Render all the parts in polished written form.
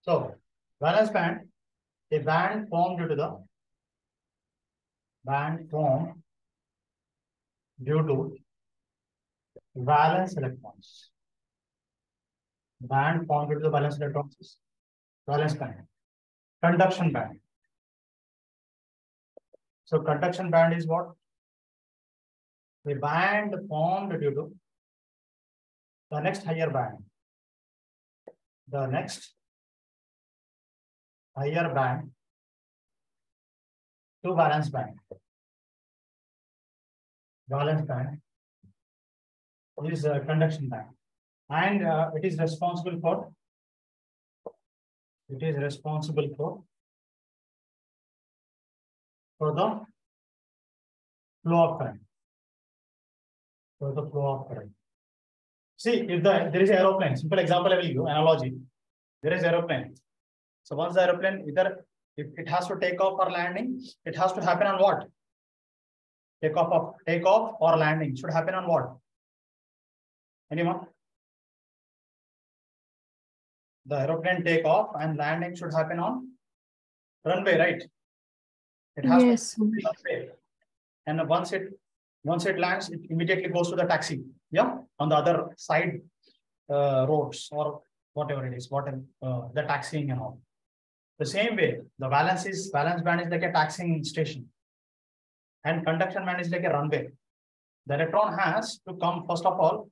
So valence band, a band formed due to valence electrons. Band formed due to the valence electrons is valence band. Conduction band. So conduction band is what? A band formed due to the next higher band. The next higher band to valence band. Valence band is a conduction band, and it is responsible for the flow of current. For the flow of current. See, if there is an aeroplane, simple example I will give, analogy. There is aeroplane. So once the aeroplane, either if it has to take off or landing, it has to happen on what? Take off or landing should happen on what? Anyone? The aeroplane take off and landing should happen on runway, right? It has yes. to be runway. And once it lands, it immediately goes to the taxi. Yeah, on the other side roads or whatever it is, the taxiing and all. The same way, the valence band is like a taxiing station, and conduction band is like a runway. The electron has to come first of all.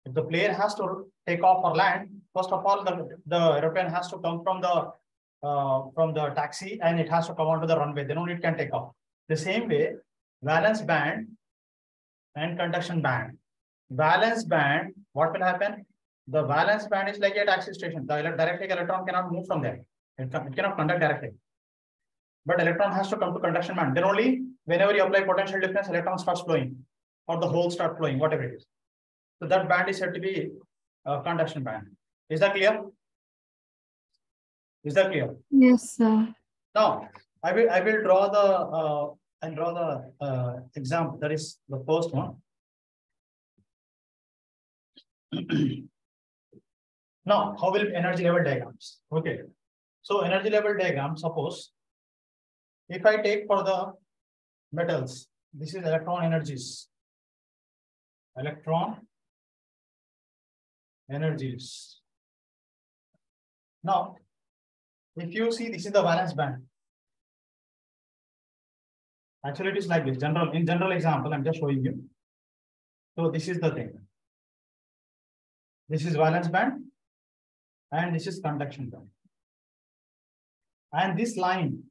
If the plane has to take off or land, first of all, the aeroplane has to come from the taxi, and it has to come onto the runway. Then only it can take off. The same way, valence band and conduction band. Valence band, what will happen? The valence band is like a taxi station. The dielectric electron cannot move from there. It cannot conduct directly. But electron has to come to conduction band. Then only whenever you apply potential difference, electron starts flowing, or the hole start flowing, whatever it is. So that band is said to be a conduction band. Is that clear? Is that clear? Yes, sir. Now I will draw the example. That is the first one. Now, how will energy level diagrams? Okay. So energy level diagram, suppose if I take for the metals, this is electron energies. Electron energies. Now, if you see, this is the valence band. Actually, it is like this. In general example, I'm just showing you. So this is the thing. This is valence band, and this is conduction band. And this line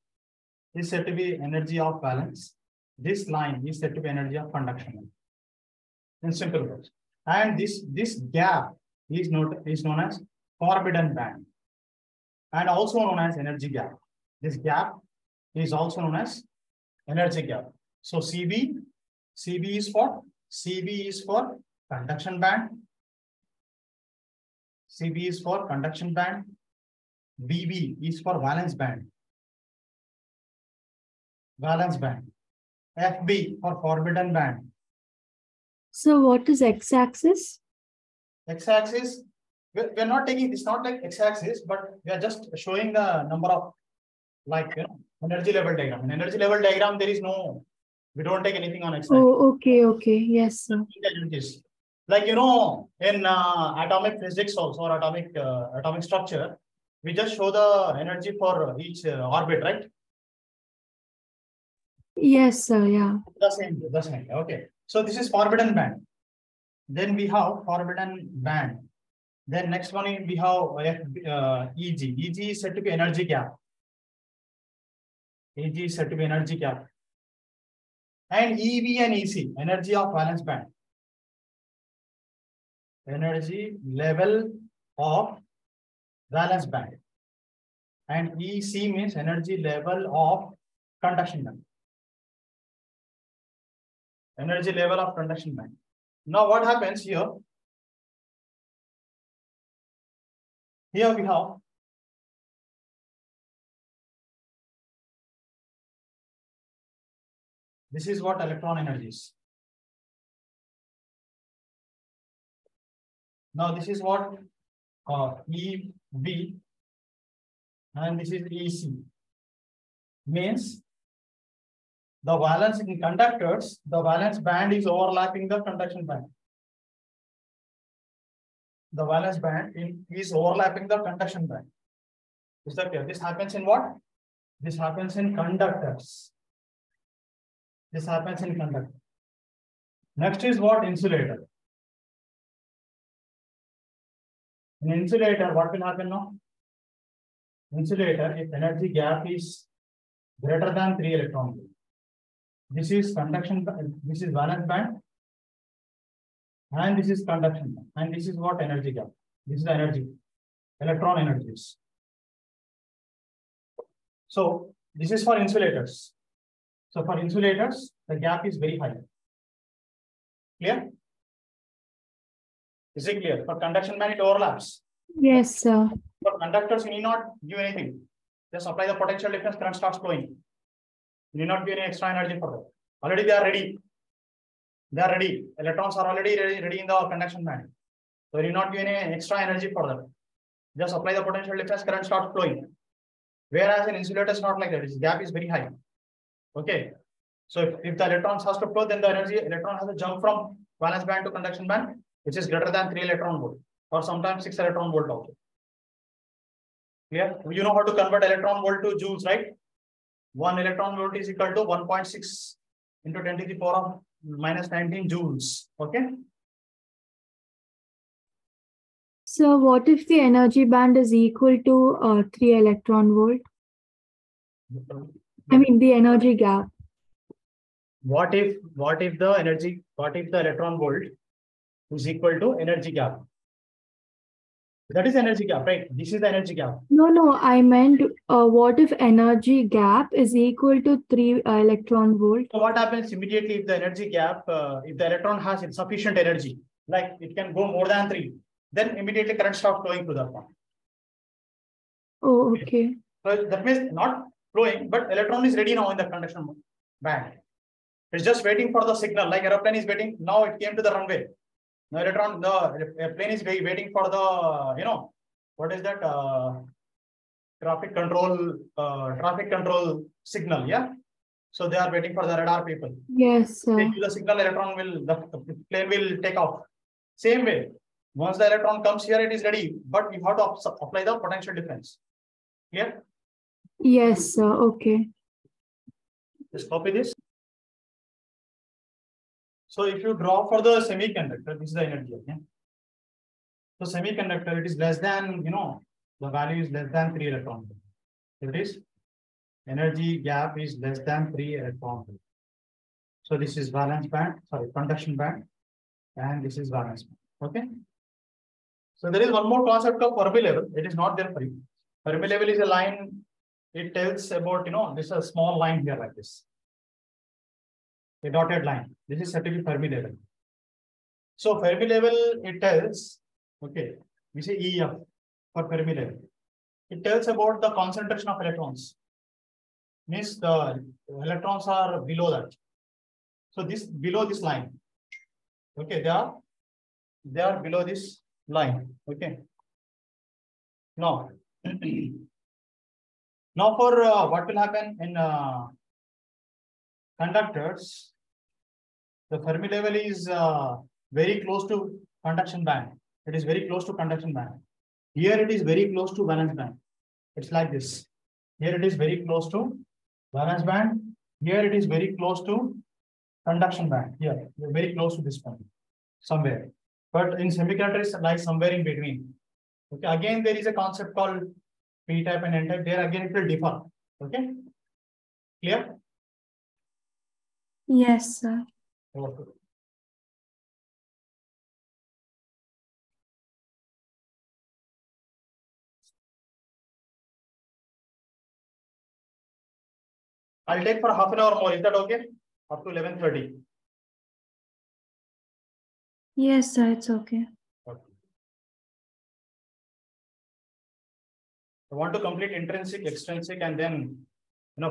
is said to be energy of valence. This line is said to be energy of conduction. In simple words. And this gap is known as forbidden band, and also known as energy gap. This gap is also known as energy gap. So CB is for conduction band. CB is for conduction band. BB is for valence band. Valence band. FB for forbidden band. So what is x-axis? X-axis, we're not taking, it's not like x-axis, but we are just showing the number of, like, energy level diagram. In energy level diagram, there is no, we don't take anything on x-axis. Oh, okay. Yes, sir. Like, in atomic physics also, or atomic structure, we just show the energy for each orbit, right? Yes, sir. Yeah. The same. Okay. So this is forbidden band. Then we have forbidden band. Then next one we have EG. EG is said to be energy gap. EG is said to be energy gap. And EV and EC, energy of valence band. Energy level of valence band. And EC means energy level of conduction band. Energy level of conduction band. Now what happens here? Here we have this is what electron energy is. Now this is what EV and this is EC. Means the valence in conductors, the valence band is overlapping the conduction band. The valence band is overlapping the conduction band. Is that clear? This happens in what? This happens in conductors. This happens in conductor. Next is what? Insulator. In insulator, what will happen now? Insulator, if energy gap is greater than 3 electron volt. This is conduction, this is valence band, and this is conduction band, and this is what? Energy gap. This is the energy, electron energies. So this is for insulators. So for insulators, the gap is very high. Clear? Is it clear? For conduction band, it overlaps. Yes, sir. For conductors, you need not give anything. Just apply the potential difference, current starts flowing. You need not give any extra energy for that. Already they are ready. They are ready. Electrons are already ready in the conduction band. So you need not give any extra energy for that. Just apply the potential difference, current starts flowing. Whereas in insulator is not like that. Its gap is very high. Okay. So if the electrons has to flow, then the energy electron has to jump from valence band to conduction band, which is greater than 3 electron volt, or sometimes 6 electron volt also. Clear? You know how to convert electron volt to joules, right? 1 electron volt is equal to 1.6 into 10 to the power of minus 19 joules. Okay. So what if the energy band is equal to 3 electron volt? I mean the energy gap. What if the electron volt is equal to energy gap? That is energy gap, right? This is the energy gap. No, I meant what if energy gap is equal to 3 electron volt? So what happens immediately if the energy gap, if the electron has insufficient energy, like it can go more than 3, then immediately current starts flowing through that one. Oh, okay. So that means not flowing, but electron is ready now in the conduction band. It's just waiting for the signal, like aeroplane is waiting. Now it came to the runway. Now the plane is waiting for the, what is that? Traffic control signal. Yeah. So they are waiting for the radar people. Yes, sir. They give the signal, the plane will take off. Same way. Once the electron comes here, it is ready, but you have to apply the potential difference. Clear? Yes, sir. Okay. Just copy this. So if you draw for the semiconductor, this is the energy. Okay? So semiconductor, it is less than, the value is less than 3 electron volt. It is energy gap is less than 3 electron volt. So this is conduction band, and this is valence band. Okay. So there is one more concept of Fermi level. It is not there for you. Fermi level is a line. It tells about, this is a small line here like this. A dotted line. This is said to be Fermi level. So Fermi level, it tells, okay, we say EF for Fermi level. It tells about the concentration of electrons. Means the electrons are below that. So below this line. Okay, they are below this line. Okay. Now, now for what will happen in conductors, the Fermi level is very close to conduction band. It is very close to conduction band. Here it is very close to valence band. It's like this. Here it is very close to valence band. Here it is very close to conduction band. Here, we're very close to this point, somewhere. But in semiconductor, it's like somewhere in between. Okay. Again, there is a concept called P-type and N-type. There again, it will differ. Okay. Clear? Yes, sir. Okay. I'll take for half an hour more. Is that okay? Up to 11:30. Yes, sir. It's okay. Okay. I want to complete intrinsic, extrinsic, and then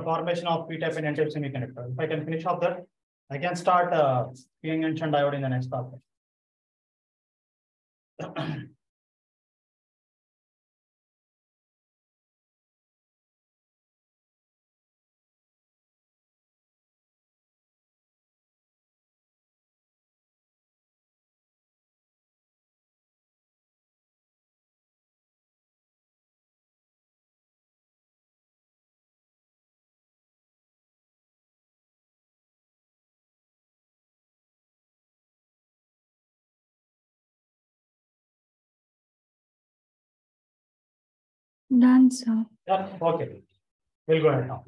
formation of P-type and N-type semiconductor. If I can finish off that, I can start PN junction diode in the next topic. Done, sir. Yeah, okay. We'll go ahead now.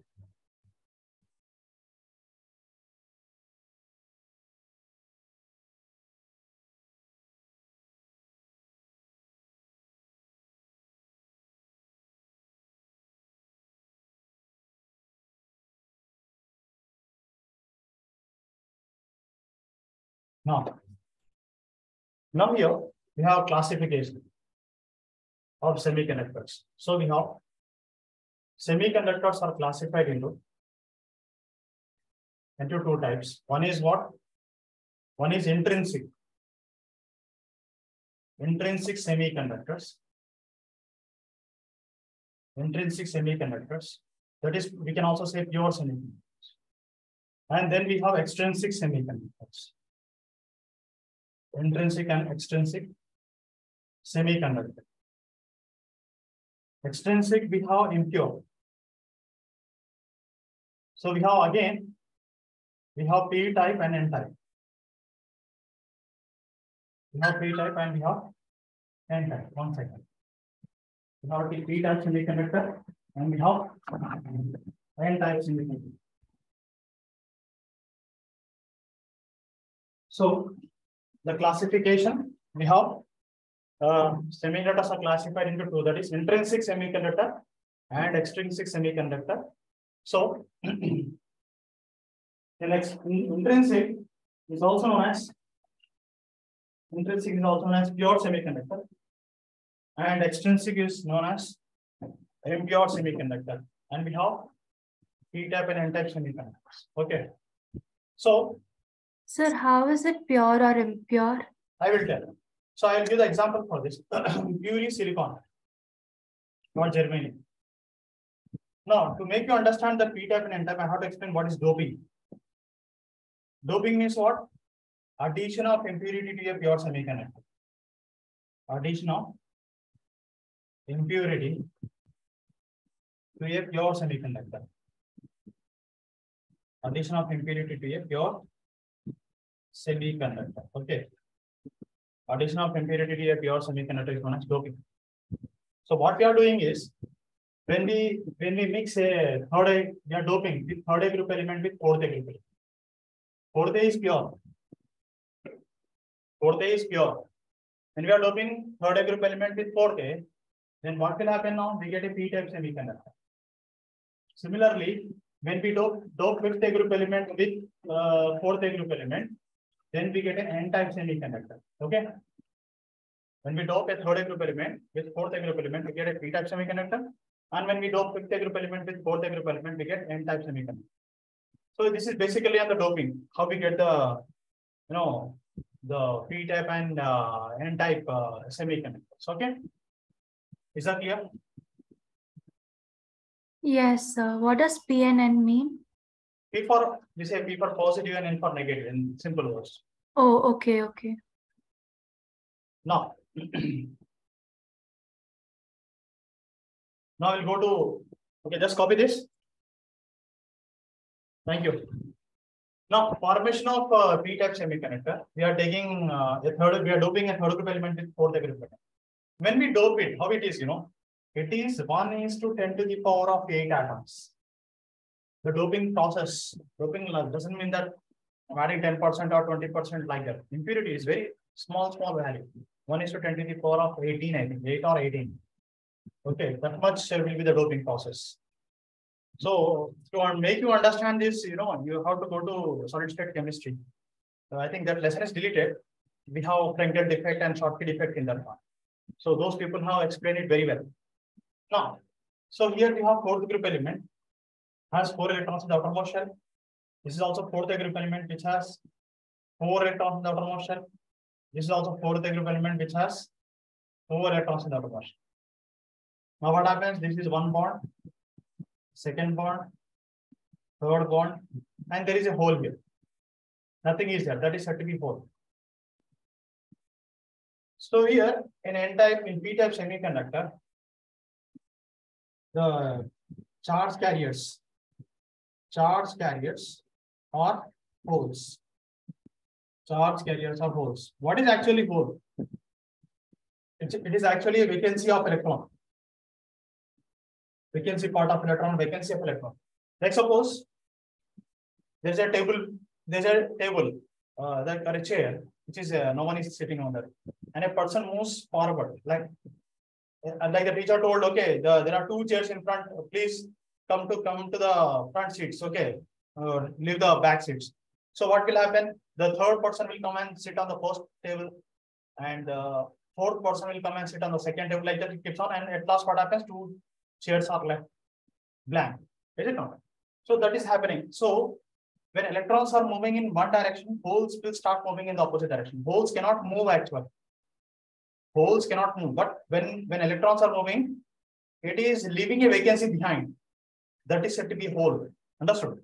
Now here we have classification of semiconductors. So we have semiconductors are classified into two types. One is what? One is intrinsic semiconductors. Intrinsic semiconductors. That is, we can also say pure semiconductors. And then we have extrinsic semiconductors. Intrinsic and extrinsic semiconductor. Extrinsic, we have impure. So we have again, we have P type and N type. We have P type and we have N type. One second. We have P type semiconductor and we have N type semiconductor. So the classification, we have semiconductors are classified into two, that is intrinsic semiconductor and extrinsic semiconductor. So the next intrinsic is also known as pure semiconductor, and extrinsic is known as impure semiconductor, and we have P-type and N-type semiconductors. Okay. So, Sir, how is it pure or impure? I will tell. So I will give the example for this. Pure is silicon, not germanium. Now, to make you understand the P-type and N-type, I have to explain what is doping. Doping means what? Addition of impurity to a pure semiconductor. Addition of impurity to a pure semiconductor. Addition of impurity to a pure semiconductor. Okay. Addition of impurity to a pure semiconductor is known as doping. So what we are doing is, when we mix a third, we are doping with third group element with fourth group element. Fourth is pure. Fourth is pure. When we are doping third group element with fourth, then what will happen now? We get a P-type semiconductor. Similarly, when we dope fifth group element with fourth group element, then we get an N-type semiconductor. Okay. When we dope a third group element with fourth group element, we get a P-type semiconductor. And when we dope fifth group element with fourth group element, we get N-type semiconductor. So this is basically on the doping, how we get the, the P-type and N-type semiconductors. Okay. Is that clear? Yes, sir. What does P and N mean? P for, we say P for positive and N for negative in simple words. Oh, okay, okay. Now, now we'll go to, okay, just copy this. Thank you. Now, formation of P-type semiconductor, we are taking we are doping a third group element with fourth group element. When we dope it, how it is, it is 1:10 to the power of 8 atoms. The doping process, doping doesn't mean that I'm adding 10% or 20% like that. Impurity is very small value. 1:10 to the power of 18, I think, 8 or 18. Okay, that much will be the doping process. So to make you understand this, you have to go to solid state chemistry. I think that lesson is deleted. We have Frankel defect and Schottky defect in that one. So those people have explained it very well. Now, so here we have fourth group element, has 4 electrons in the outermost shell. This is also fourth group element which has 4 electrons in the outermost shell. This is also fourth group element which has 4 electrons in the outermost shell. Now what happens? This is one bond, second bond, third bond, and there is a hole here. Nothing is there. That is said to be hole. So here in N-type, in P-type semiconductor, the charge carriers are holes. Charge carriers are holes. What is actually hole? It is actually a vacancy of electron. Vacancy part of electron, vacancy of electron. Like suppose there's a table, like or a chair, which is no one is sitting on that, and a person moves forward, like the teacher told, okay, there are two chairs in front. Please come to the front seats. Okay, leave the back seats. So what will happen? The third person will come and sit on the first table, and the fourth person will come and sit on the second table. Like that, it keeps on, and at last, what happens? Two chairs are left blank. Is it not? So that is happening. So when electrons are moving in one direction, holes will start moving in the opposite direction. Holes cannot move actually. Holes cannot move. But when electrons are moving, it is leaving a vacancy behind. That is said to be hole. Understood?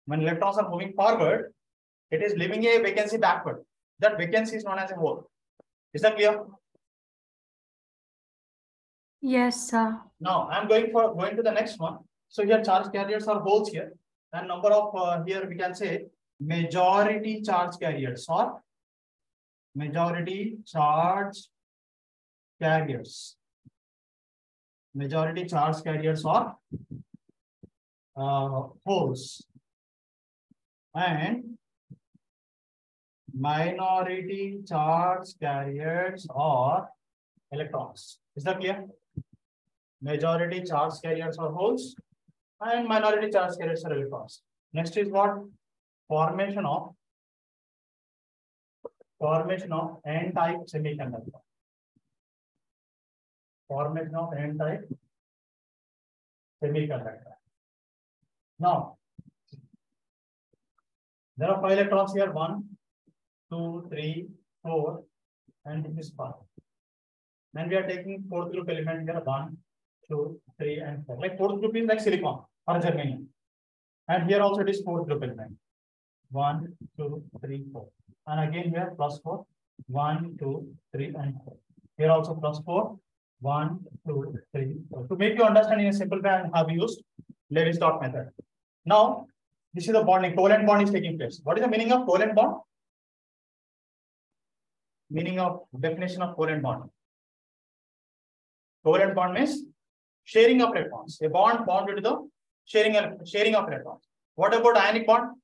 When electrons are moving forward, it is leaving a vacancy backward. That vacancy is known as a hole. Is that clear? Yes, sir. Now I am going to the next one. So here charge carriers are holes here, and number of here we can say majority charge carriers or majority charge carriers. Majority charge carriers or holes, and minority charge carriers or electrons. Is that clear? Majority charge carriers or holes, and minority charge carriers or electrons. Next is what? Formation of N-type semiconductor. Formation of N-type semiconductor. Now, there are 5 electrons here. 1, 2, 3, 4, and this is 5. Then we are taking fourth group element here. 1, 2, 3, and 4. Like fourth group is like silicon or germanium. And here also it is fourth group element. 1, 2, 3, 4. And again here plus 4. 1, 2, 3, and 4. Here also plus 4. 1, 2, 3, 4. To make you understand in a simple way, I have used Lewis dot method. Now, this is the bonding. Covalent bond is taking place. What is the meaning of covalent bond? Meaning of definition of covalent bond. Covalent bond means sharing of electrons. A bond formed due to the sharing of electrons. What about ionic bond?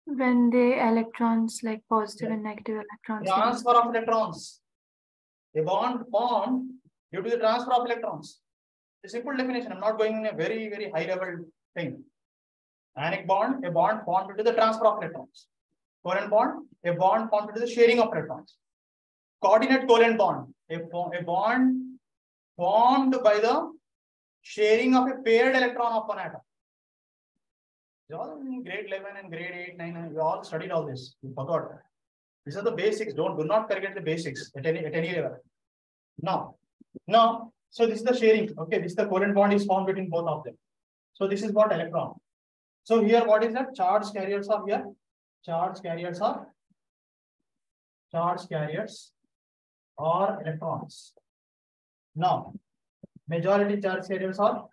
When the electrons, like positive and negative electrons. Transfer of electrons. A bond formed due to the transfer of electrons. A simple definition. I'm not going in a very, very high level thing. Ionic bond, a bond formed due to the transfer of electrons. Covalent bond, a bond formed due to the sharing of electrons. Coordinate covalent bond, a bond formed by the sharing of a paired electron of one atom. You all in grade 11 and grade 8, 9, you all studied all this. You forgot. These are the basics. Do not forget the basics at any level. Now, so this is the sharing. Okay, this is the covalent bond is formed between both of them. So this is what electron. So here, what is that? Charge carriers are here. Charge carriers or electrons. Now, majority charge carriers are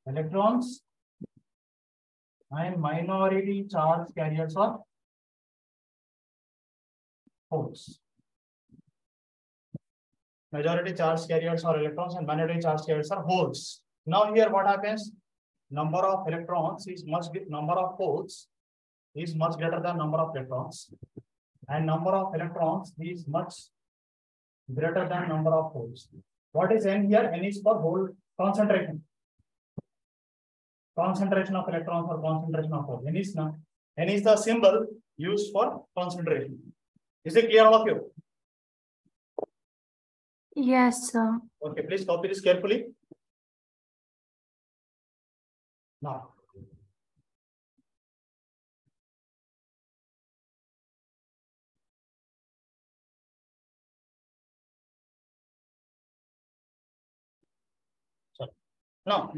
electrons, and minority charge carriers are holes. Majority charge carriers are electrons and minority charge carriers are holes. Now here what happens? Number of electrons is number of holes is much greater than number of electrons, and number of electrons is much greater than number of holes. What is N here? N is for hole concentration. Concentration of electrons or concentration of holes. N is the symbol used for concentration. Is it clear, all of you? Yes, sir. Okay, please copy this carefully. Now,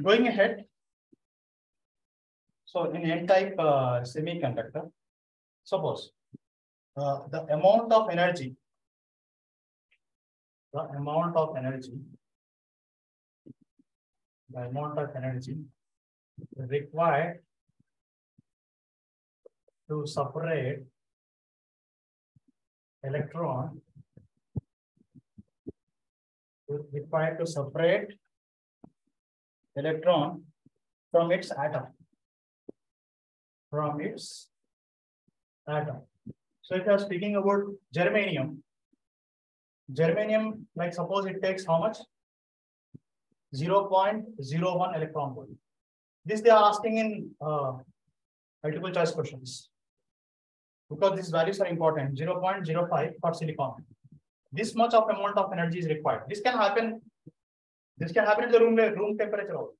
going ahead. So in N-type semiconductor, suppose the amount of energy required to separate electron is required to separate electron from its atom. From its atom. So if you are speaking about germanium, like suppose it takes how much? 0.01 electron volt. This they are asking in multiple choice questions. Because these values are important. 0.05 for silicon. This much of amount of energy is required. This can happen in the room temperature also.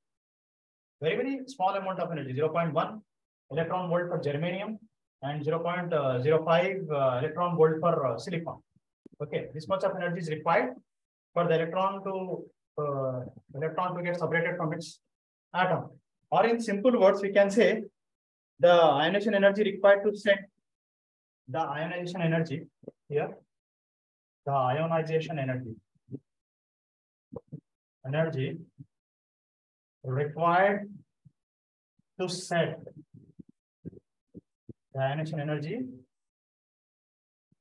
Very small amount of energy. 0.1 electron volt for germanium and 0.05 electron volt for silicon. Okay, this much of energy is required for the electron to get separated from its atom. Or in simple words, we can say the ionization energy required to set the ionization energy here. The ionization energy required to set the ionization energy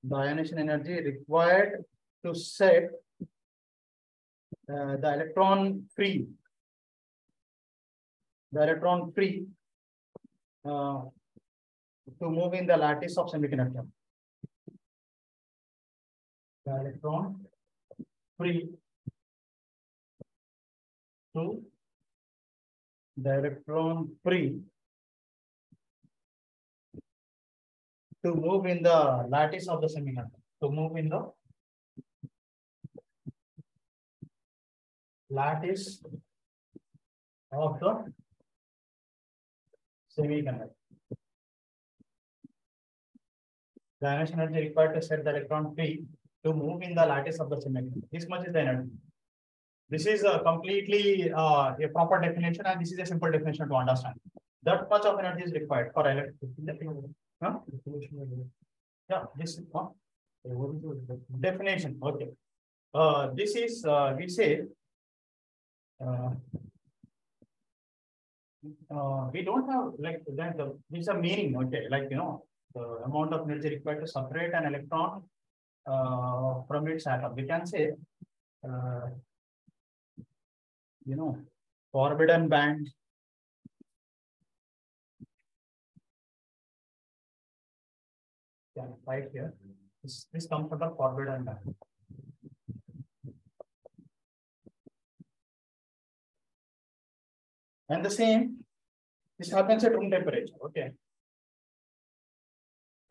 required to set the electron free to move in the lattice of semiconductor. The electron free to move in the lattice of the semiconductor. To move in the lattice of the semiconductor. The ionization energy required to set the electron free to move in the lattice of the semiconductor. This much is the energy. This is completely a proper definition, and this is a simple definition to understand. That much of energy is required for electron. Huh? Yeah, this is definition. Okay. This is we say we don't have like that. This is a meaning. Okay, like the amount of energy required to separate an electron from its atom. We can say forbidden band. Yeah, right here. This comes under forbidden band. And the same, this happens at room temperature. Okay.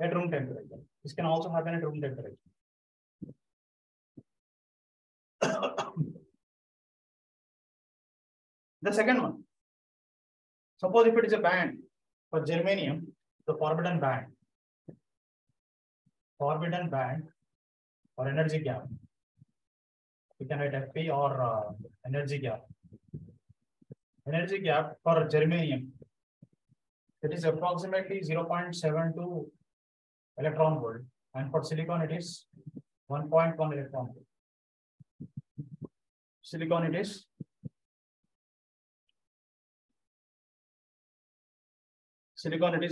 At room temperature. This can also happen at room temperature. The second one. Suppose if it is a band for germanium, the forbidden band or energy gap. We can write FP or energy gap. Energy gap for germanium, it is approximately 0.72 electron volt, and for silicon it is 1.1 electron volt. Silicon it is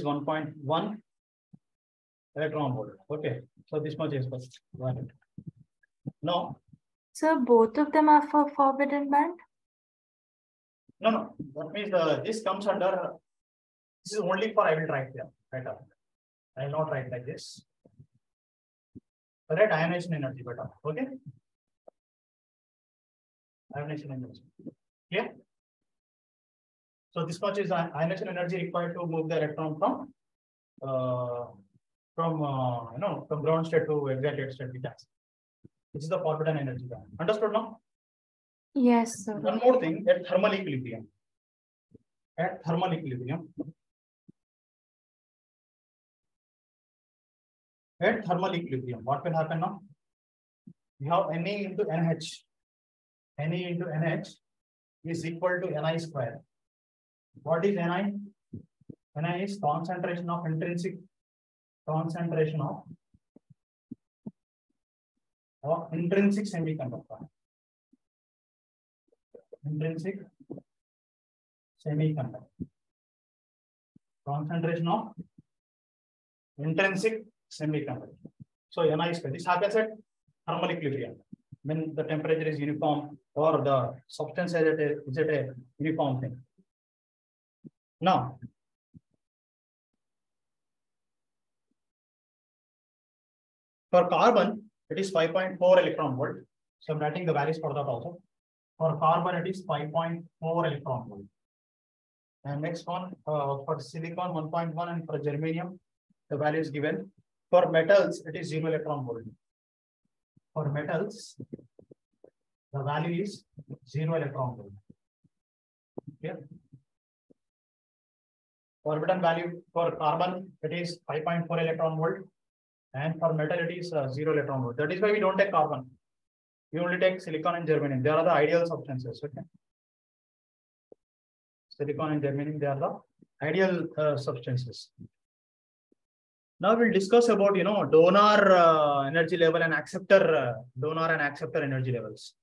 1.1 electron volt. Okay, so this much is first. Now, so both of them are for forbidden band? No. That means this comes under. This is only for I will write here. Right up. I will not write like this. Write ionization energy better. Okay. Ionization energy. Clear? So this much is ionization energy required to move the electron from ground state to excited state. This is the forbidden energy band. Understood now? Yes, sir. One more thing, at thermal equilibrium. What will happen now? We have Ne into NH. Ne into NH is equal to Ni square. What is Ni? Ni is concentration of intrinsic semiconductor. Intrinsic semiconductor. Concentration of intrinsic semiconductor. So Ni square. This happens at thermal equilibrium when the temperature is uniform or the substance is at a uniform thing. Now, for carbon, it is 5.4 electron volt. So I'm writing the values for that also. For carbon, it is 5.4 electron volt. And next one, for silicon 1.1, and for germanium, the value is given. For metals, it is 0 electron volt. For metals, the value is 0 electron volt. Okay. Orbital value for carbon, it is 5.4 electron volt. And for metal, it is 0 electron volt. That is why we don't take carbon. We only take silicon and germanium. They are the ideal substances. Okay. Silicon and germanium, they are the ideal substances. Now we'll discuss about donor energy level and acceptor energy levels.